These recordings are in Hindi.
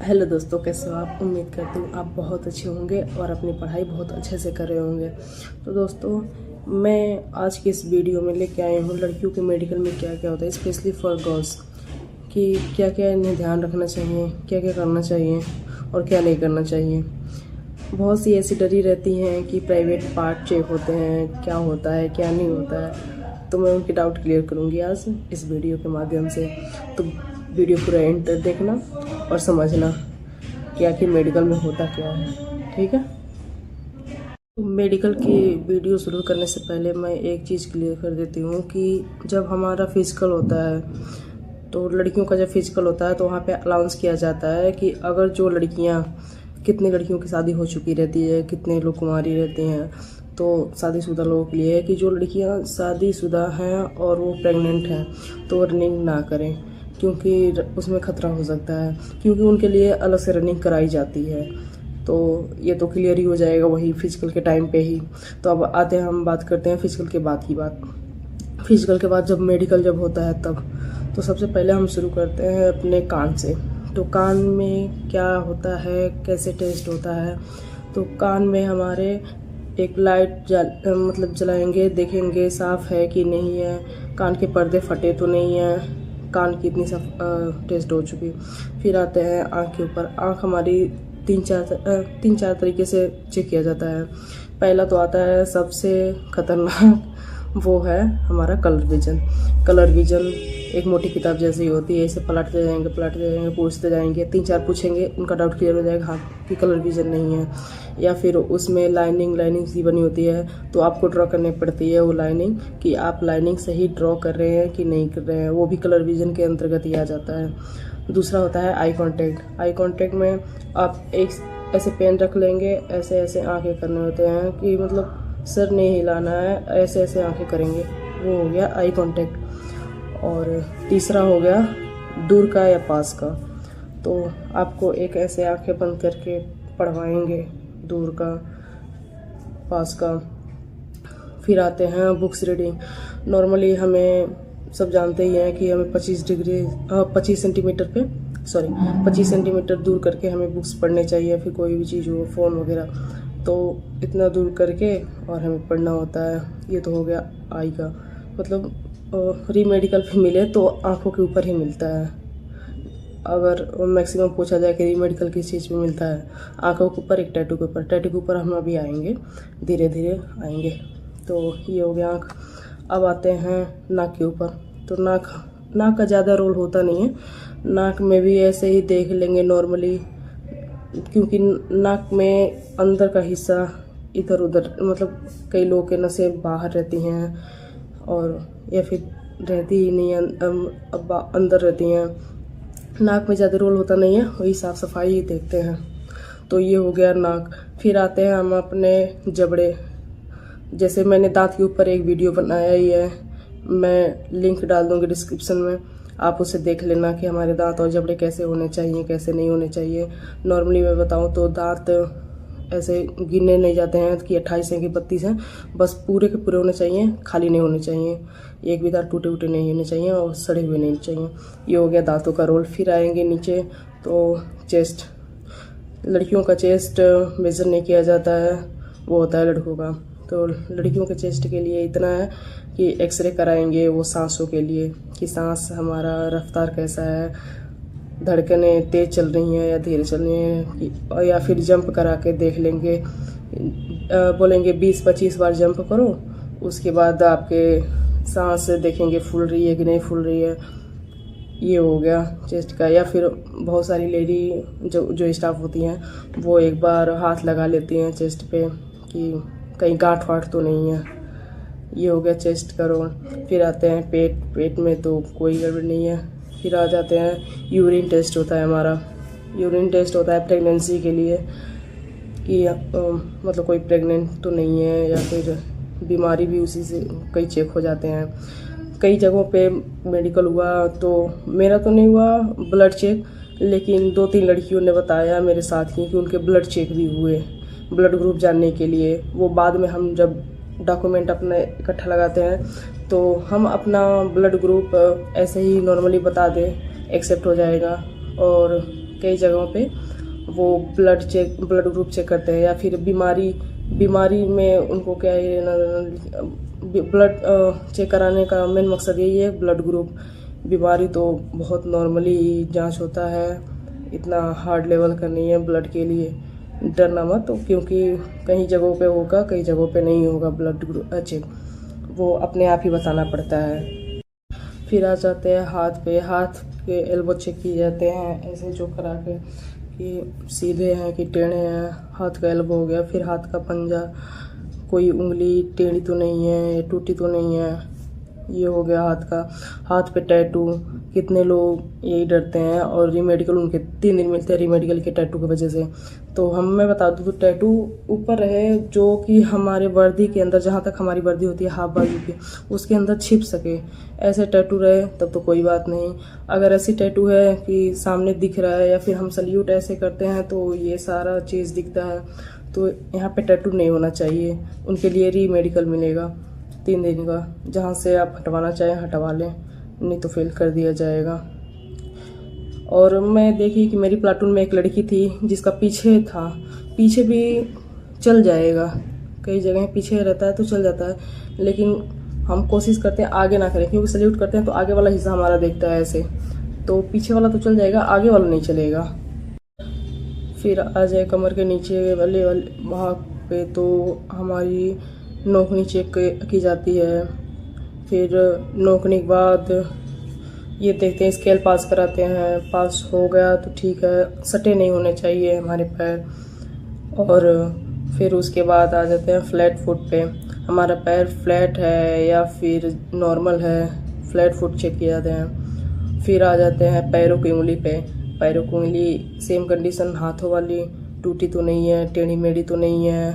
हेलो दोस्तों, कैसे हो आप। उम्मीद करती हूँ आप बहुत अच्छे होंगे और अपनी पढ़ाई बहुत अच्छे से कर रहे होंगे। तो दोस्तों, मैं आज की इस वीडियो में लेके आई हूँ लड़कियों के मेडिकल में क्या क्या होता है, स्पेशली फॉर गर्ल्स, कि क्या क्या इन्हें ध्यान रखना चाहिए, क्या क्या करना चाहिए और क्या नहीं करना चाहिए। बहुत सी ऐसी डरी रहती हैं कि प्राइवेट पार्ट चेक होते हैं, क्या होता है क्या नहीं होता है। तो मैं उनके डाउट क्लियर करूँगी आज इस वीडियो के माध्यम से। तो वीडियो पूरा एंड तक देखना और समझना कि आखिर मेडिकल में होता क्या है। ठीक है। तो मेडिकल की वीडियो शुरू करने से पहले मैं एक चीज़ क्लियर कर देती हूँ कि जब हमारा फिजिकल होता है, तो लड़कियों का जब फिजिकल होता है तो वहाँ पे अलाउंस किया जाता है कि अगर जो लड़कियाँ, कितनी लड़कियों की शादी हो चुकी रहती है, कितने लोग कुंवारी रहते हैं, तो शादीशुदा लोगों के लिए है कि जो लड़कियाँ शादीशुदा हैं और वो प्रेग्नेंट हैं तो रनिंग ना करें, क्योंकि उसमें खतरा हो सकता है, क्योंकि उनके लिए अलग से रनिंग कराई जाती है। तो ये तो क्लियर ही हो जाएगा वही फिजिकल के टाइम पे ही। तो अब आते हैं, हम बात करते हैं फिजिकल के बाद की बात। फिजिकल के बाद जब मेडिकल जब होता है तब तो सबसे पहले हम शुरू करते हैं अपने कान से। तो कान में क्या होता है, कैसे टेस्ट होता है। तो कान में हमारे एक लाइट मतलब जलाएंगे, देखेंगे साफ है कि नहीं है, कान के पर्दे फटे तो नहीं है, कान की इतनी सब टेस्ट हो चुकी। फिर आते हैं आँख के ऊपर। आँख हमारी तीन चार तरीके से चेक किया जाता है। पहला तो आता है सबसे खतरनाक, वो है हमारा कलर विजन। कलर विजन एक मोटी किताब जैसी होती है, इसे पलटते जाएंगे पूछते जाएंगे, 3-4 पूछेंगे, उनका डाउट क्लियर हो जाएगा हाँ कि कलर विजन नहीं है। या फिर उसमें लाइनिंग सी बनी होती है, तो आपको ड्रॉ करनी पड़ती है वो लाइनिंग, कि आप लाइनिंग सही ड्रॉ कर रहे हैं कि नहीं कर रहे हैं, वो भी कलर विजन के अंतर्गत ही आ जाता है। दूसरा होता है आई कांटेक्ट। आई कांटेक्ट में आप एक ऐसे पेन रख लेंगे, ऐसे ऐसे आंखें करने होते हैं कि मतलब सर नहीं हिलाना है, ऐसे ऐसे आंखें करेंगे, वो हो गया आई कांटेक्ट। और तीसरा हो गया दूर का या पास का। तो आपको एक ऐसे आंखें बंद करके पढ़वाएंगे, दूर का, पास का। फिर आते हैं बुक्स रीडिंग। नॉर्मली हमें सब जानते ही हैं कि हमें 25 सेंटीमीटर पे 25 सेंटीमीटर दूर करके हमें बुक्स पढ़ने चाहिए, फिर कोई भी चीज़ हो, फ़ोन वगैरह, तो इतना दूर करके और हमें पढ़ना होता है। ये तो हो गया आई का, मतलब री मेडिकल पे मिले तो आँखों के ऊपर ही मिलता है। अगर मैक्सिमम पूछा जाए कि री मेडिकल किस चीज़ पे मिलता है, आँखों के ऊपर, एक टैटू के ऊपर। टैटू के ऊपर हम अभी आएंगे, धीरे धीरे आएंगे। तो ये हो गया आँख। अब आते हैं नाक के ऊपर। तो नाक का ज़्यादा रोल होता नहीं है। नाक में भी ऐसे ही देख लेंगे नॉर्मली, क्योंकि नाक में अंदर का हिस्सा इधर उधर, मतलब कई लोगों के नसें बाहर रहती हैं और या फिर रहती ही नहीं है, अंदर रहती हैं। नाक में ज़्यादा रोल होता नहीं है, वही साफ़ सफाई ही देखते हैं। तो ये हो गया नाक। फिर आते हैं हम अपने जबड़े। जैसे मैंने दांत के ऊपर एक वीडियो बनाया ही है, मैं लिंक डाल दूँगी डिस्क्रिप्शन में, आप उसे देख लेना कि हमारे दांत और जबड़े कैसे होने चाहिए, कैसे नहीं होने चाहिए। नॉर्मली मैं बताऊँ तो दांत ऐसे गिने नहीं जाते हैं कि 28 हैं कि 32 हैं, बस पूरे के पूरे होने चाहिए, खाली नहीं होने चाहिए। एक भी दांत टूटे उटे नहीं होने चाहिए और सड़े हुए नहीं चाहिए। ये हो गया दांतों का रोल। फिर आएंगे नीचे तो चेस्ट। लड़कियों का चेस्ट मेजर नहीं किया जाता है, वो होता है लड़कों का। तो लड़कियों के चेस्ट के लिए इतना है कि एक्सरे कराएंगे वो सांसों के लिए, कि सांस हमारा रफ्तार कैसा है, धड़कनें तेज चल रही हैं या धीरे चल रही हैं, या फिर जंप करा के देख लेंगे। बोलेंगे 20-25 बार जंप करो, उसके बाद आपके सांस देखेंगे फूल रही है कि नहीं फूल रही है। ये हो गया चेस्ट का। या फिर बहुत सारी लेडी जो स्टाफ होती हैं वो एक बार हाथ लगा लेती हैं चेस्ट पे कि कहीं गांठ वाठ तो नहीं है। ये हो गया चेस्ट का रोल। फिर आते हैं पेट में तो कोई गड़बड़ नहीं है। फिर आ जाते हैं यूरिन टेस्ट होता है हमारा। यूरिन टेस्ट होता है प्रेगनेंसी के लिए, कि मतलब कोई प्रेग्नेंट तो नहीं है, या फिर बीमारी भी उसी से कई चेक हो जाते हैं। कई जगहों पे मेडिकल हुआ, तो मेरा तो नहीं हुआ ब्लड चेक, लेकिन 2-3 लड़कियों ने बताया मेरे साथ ही कि उनके ब्लड चेक भी हुए, ब्लड ग्रुप जानने के लिए। वो बाद में हम जब डॉक्यूमेंट अपना इकट्ठा लगाते हैं तो हम अपना ब्लड ग्रुप ऐसे ही नॉर्मली बता दें, एक्सेप्ट हो जाएगा। और कई जगहों पे वो ब्लड ग्रुप चेक करते हैं, या फिर बीमारी में उनको क्या है, ब्लड चेक कराने का मेन मकसद यही है, ब्लड ग्रुप। बीमारी तो बहुत नॉर्मली जांच होता है, इतना हार्ड लेवल का नहीं है ब्लड के लिए, डरना मत। तो क्योंकि कई जगहों पे होगा, कई जगहों पे नहीं होगा ब्लड ग्रुप चेक, वो अपने आप ही बताना पड़ता है। फिर आ जाते हैं हाथ पे, हाथ के एल्बो चेक किए जाते हैं, ऐसे जो करा के कि सीधे हैं कि टेढ़े हैं, हाथ का एल्बो हो गया। फिर हाथ का पंजा, कोई उंगली टेढ़ी तो नहीं है, टूटी तो नहीं है, ये हो गया हाथ का। हाथ पे टैटू, कितने लोग यही डरते हैं, और रीमेडिकल उनके 3 दिन मिलते हैं रीमेडिकल के टैटू की वजह से। तो मैं बता दूँ तो टैटू ऊपर रहे जो कि हमारे वर्दी के अंदर, जहाँ तक हमारी वर्दी होती है हाफ बाजू की, उसके अंदर छिप सके, ऐसे टैटू रहे तब तो कोई बात नहीं। अगर ऐसी टैटू है कि सामने दिख रहा है, या फिर हम सल्यूट ऐसे करते हैं तो ये सारा चीज़ दिखता है, तो यहाँ पे टैटू नहीं होना चाहिए। उनके लिए रीमेडिकल मिलेगा 3 दिन का, जहाँ से आप हटवाना चाहें हटवा लें, नहीं तो फेल कर दिया जाएगा। और मैं देखी कि मेरी प्लाटून में एक लड़की थी जिसका पीछे था, पीछे भी चल जाएगा, कई जगह पीछे रहता है तो चल जाता है, लेकिन हम कोशिश करते हैं आगे ना करें, क्योंकि सल्यूट करते हैं तो आगे वाला हिस्सा हमारा देखता है ऐसे, तो पीछे वाला तो चल जाएगा, आगे वाला नहीं चलेगा। फिर आ जाए कमर के नीचे वाले वहाँ पे, तो हमारी नोकनी चेक की जाती है। फिर नोकनी के बाद ये देखते हैं, स्केल पास कराते हैं, पास हो गया तो ठीक है, सटे नहीं होने चाहिए हमारे पैर। और फिर उसके बाद आ जाते हैं फ्लैट फुट पे, हमारा पैर फ्लैट है या फिर नॉर्मल है, फ्लैट फुट चेक किए जाते हैं। फिर आ जाते हैं पैरों की उंगली पे, पैरों की उंगली सेम कंडीशन, हाथों वाली टूटी तो नहीं है, टेढ़ी मेढ़ी तो नहीं है,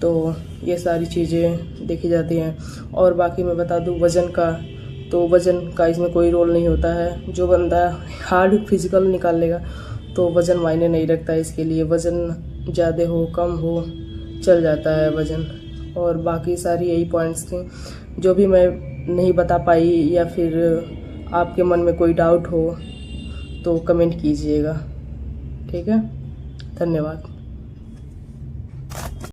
तो ये सारी चीज़ें देखी जाती हैं। और बाकी मैं बता दूं वज़न का, तो वज़न का इसमें कोई रोल नहीं होता है, जो बंदा हार्ड फिजिकल निकाल लेगा तो वज़न मायने नहीं रखता है इसके लिए, वज़न ज़्यादा हो कम हो चल जाता है वज़न। और बाकी सारी यही पॉइंट्स थी जो भी मैं नहीं बता पाई, या फिर आपके मन में कोई डाउट हो तो कमेंट कीजिएगा, ठीक है। धन्यवाद।